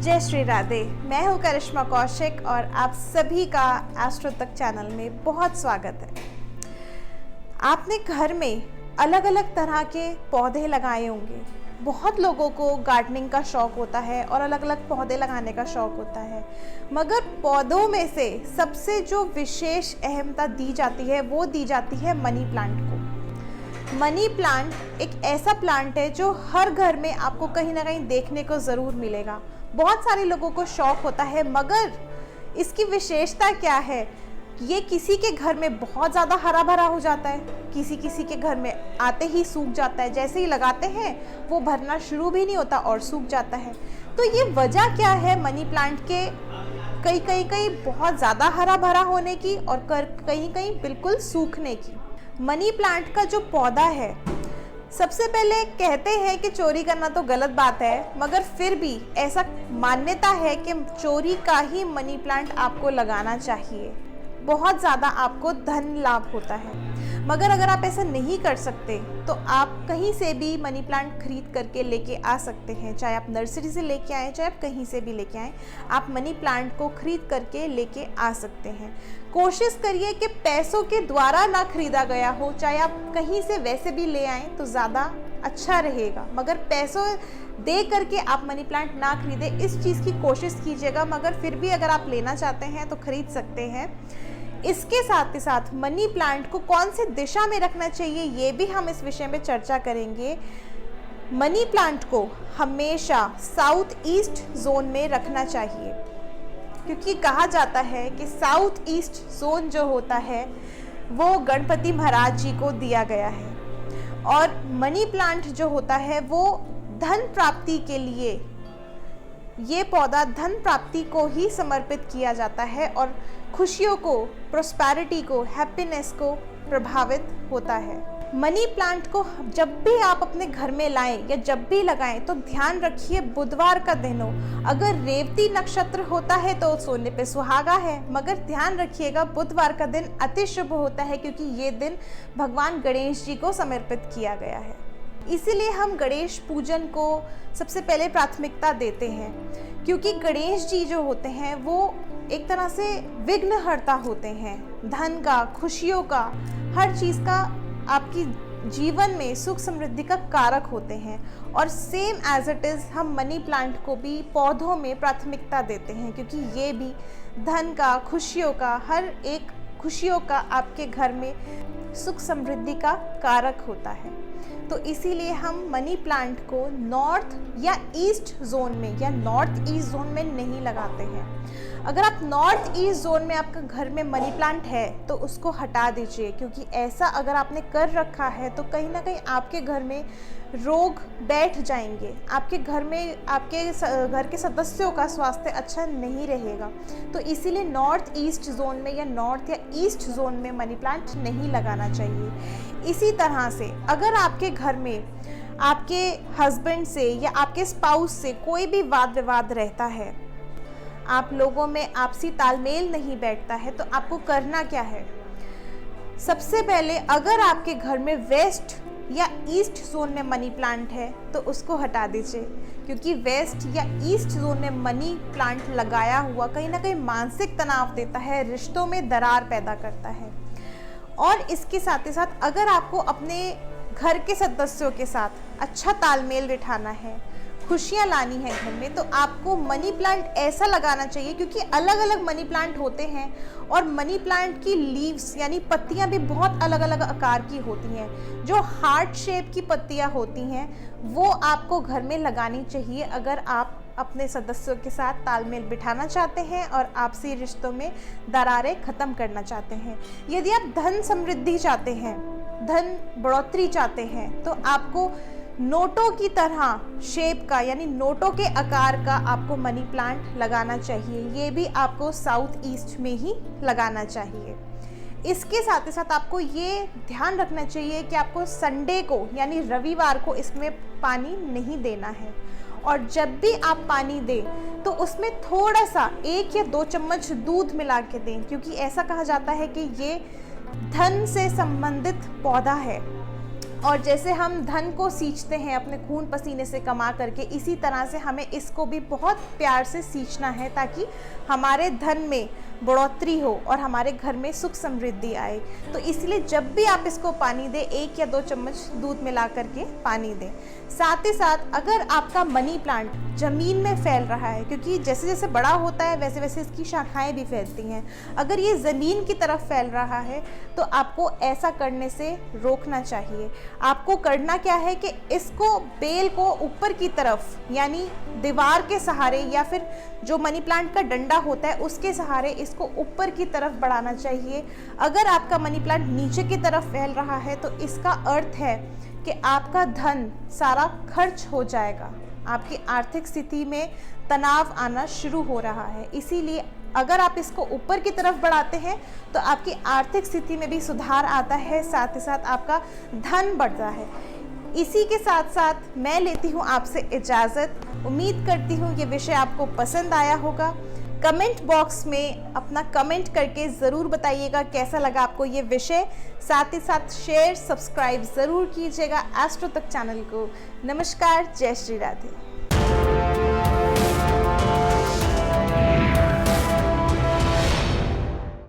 जय श्री राधे। मैं हूँ करिश्मा कौशिक और आप सभी का एस्ट्रो तक चैनल में बहुत स्वागत है। आपने घर में अलग अलग तरह के पौधे लगाए होंगे। बहुत लोगों को गार्डनिंग का शौक होता है और अलग अलग पौधे लगाने का शौक होता है, मगर पौधों में से सबसे जो विशेष अहमियत दी जाती है वो दी जाती है मनी प्लांट को। मनी प्लांट एक ऐसा प्लांट है जो हर घर में आपको कहीं ना कहीं देखने को ज़रूर मिलेगा। बहुत सारे लोगों को शौक होता है, मगर इसकी विशेषता क्या है? ये किसी के घर में बहुत ज़्यादा हरा भरा हो जाता है, किसी किसी के घर में आते ही सूख जाता है। जैसे ही लगाते हैं वो भरना शुरू भी नहीं होता और सूख जाता है। तो ये वजह क्या है मनी प्लांट के कहीं बहुत ज़्यादा हरा भरा होने की और कहीं कहीं बिल्कुल सूखने की? मनी प्लांट का जो पौधा है, सबसे पहले कहते हैं कि चोरी करना तो गलत बात है, मगर फिर भी ऐसा मान्यता है कि चोरी का ही मनी प्लांट आपको लगाना चाहिए। बहुत ज़्यादा आपको धन लाभ होता है। मगर अगर आप ऐसा नहीं कर सकते तो आप कहीं से भी मनी प्लांट खरीद करके लेके आ सकते हैं। चाहे आप नर्सरी से लेके आएँ, चाहे आप कहीं से भी लेके आएँ, आप मनी प्लांट को खरीद करके लेके आ सकते हैं। कोशिश करिए कि पैसों के द्वारा ना खरीदा गया हो। चाहे आप कहीं से वैसे भी ले आएँ तो ज़्यादा अच्छा रहेगा, मगर पैसों दे करके आप मनी प्लांट ना खरीदें, इस चीज़ की कोशिश कीजिएगा। मगर फिर भी अगर आप लेना चाहते हैं तो खरीद सकते हैं। इसके साथ ही साथ मनी प्लांट को कौन सी दिशा में रखना चाहिए ये भी हम इस विषय में चर्चा करेंगे। मनी प्लांट को हमेशा साउथ ईस्ट जोन में रखना चाहिए, क्योंकि कहा जाता है कि साउथ ईस्ट जोन जो होता है वो गणपति महाराज जी को दिया गया है, और मनी प्लांट जो होता है वो धन प्राप्ति के लिए, ये पौधा धन प्राप्ति को ही समर्पित किया जाता है और खुशियों को, प्रोस्पेरिटी को, हैप्पीनेस को प्रभावित होता है। मनी प्लांट को जब भी आप अपने घर में लाएं या जब भी लगाएं तो ध्यान रखिए बुधवार का दिन हो। अगर रेवती नक्षत्र होता है तो सोने पे सुहागा है, मगर ध्यान रखिएगा बुधवार का दिन अति शुभ होता है, क्योंकि ये दिन भगवान गणेश जी को समर्पित किया गया है। इसीलिए हम गणेश पूजन को सबसे पहले प्राथमिकता देते हैं, क्योंकि गणेश जी जो होते हैं वो एक तरह से विघ्नहर्ता होते हैं। धन का, खुशियों का, हर चीज़ का, आपकी जीवन में सुख समृद्धि का कारक होते हैं। और सेम एज इट इज़ हम मनी प्लांट को भी पौधों में प्राथमिकता देते हैं, क्योंकि ये भी धन का, खुशियों का, हर एक खुशियों का आपके घर में सुख समृद्धि का कारक होता है। तो इसीलिए हम मनी प्लांट को नॉर्थ या ईस्ट जोन में या नॉर्थ ईस्ट जोन में नहीं लगाते हैं। अगर आप नॉर्थ ईस्ट जोन में आपका घर में मनी प्लांट है तो उसको हटा दीजिए, क्योंकि ऐसा अगर आपने कर रखा है तो कहीं ना कहीं आपके घर में रोग बैठ जाएंगे, आपके घर में, आपके घर के सदस्यों का स्वास्थ्य अच्छा नहीं रहेगा। तो इसीलिए नॉर्थ ईस्ट जोन में या नॉर्थ या ईस्ट जोन में मनी प्लांट नहीं लगाना चाहिए। इसी तरह से अगर आपके घर में आपके हस्बैंड से या आपके स्पाउस से कोई भी वाद विवाद रहता है, आप लोगों में आपसी तालमेल नहीं बैठता है, तो आपको करना क्या है? सबसे पहले अगर आपके घर में वेस्ट या ईस्ट जोन में मनी प्लांट है तो उसको हटा दीजिए, क्योंकि वेस्ट या ईस्ट जोन में मनी प्लांट लगाया हुआ कहीं ना कहीं मानसिक तनाव देता है, रिश्तों में दरार पैदा करता है। और इसके साथ ही साथ अगर आपको अपने घर के सदस्यों के साथ अच्छा तालमेल बिठाना है, खुशियाँ लानी है घर में, तो आपको मनी प्लांट ऐसा लगाना चाहिए, क्योंकि अलग अलग मनी प्लांट होते हैं और मनी प्लांट की लीव्स यानी पत्तियां भी बहुत अलग अलग आकार की होती हैं। जो हार्ट शेप की पत्तियां होती हैं वो आपको घर में लगानी चाहिए अगर आप अपने सदस्यों के साथ तालमेल बिठाना चाहते हैं और आपसी रिश्तों में दरारें ख़त्म करना चाहते हैं। यदि आप धन समृद्धि चाहते हैं, धन बढ़ोतरी चाहते हैं, तो आपको नोटों की तरह शेप का यानी नोटों के आकार का आपको मनी प्लांट लगाना चाहिए। ये भी आपको साउथ ईस्ट में ही लगाना चाहिए। इसके साथ ही साथ आपको ये ध्यान रखना चाहिए कि आपको संडे को यानी रविवार को इसमें पानी नहीं देना है, और जब भी आप पानी दें तो उसमें थोड़ा सा 1 या 2 चम्मच दूध मिला के दें, क्योंकि ऐसा कहा जाता है कि ये धन से संबंधित पौधा है और जैसे हम धन को सींचते हैं अपने खून पसीने से कमा करके, इसी तरह से हमें इसको भी बहुत प्यार से सींचना है ताकि हमारे धन में बढ़ोतरी हो और हमारे घर में सुख समृद्धि आए। तो इसलिए जब भी आप इसको पानी दें, 1 या 2 चम्मच दूध मिला करके पानी दें। साथ ही साथ अगर आपका मनी प्लांट ज़मीन में फैल रहा है, क्योंकि जैसे जैसे बड़ा होता है वैसे वैसे इसकी शाखाएं भी फैलती हैं, अगर ये ज़मीन की तरफ फैल रहा है तो आपको ऐसा करने से रोकना चाहिए। आपको करना क्या है कि इसको, बेल को ऊपर की तरफ, यानी दीवार के सहारे या फिर जो मनी प्लांट का डंडा होता है उसके सहारे इसको ऊपर की तरफ बढ़ाना चाहिए। अगर आपका मनी प्लांट नीचे की तरफ फैल रहा है तो इसका अर्थ है कि आपका धन सारा खर्च हो जाएगा, आपकी आर्थिक स्थिति में तनाव आना शुरू हो रहा है। इसीलिए अगर आप इसको ऊपर की तरफ बढ़ाते हैं तो आपकी आर्थिक स्थिति में भी सुधार आता है, साथ ही साथ आपका धन बढ़ता है। इसी के साथ साथ मैं लेती हूँ आपसे इजाज़त। उम्मीद करती हूँ ये विषय आपको पसंद आया होगा। कमेंट बॉक्स में अपना कमेंट करके ज़रूर बताइएगा कैसा लगा आपको ये विषय। साथ ही साथ शेयर, सब्सक्राइब ज़रूर कीजिएगा एस्ट्रो तक चैनल को। नमस्कार, जय श्री राधे।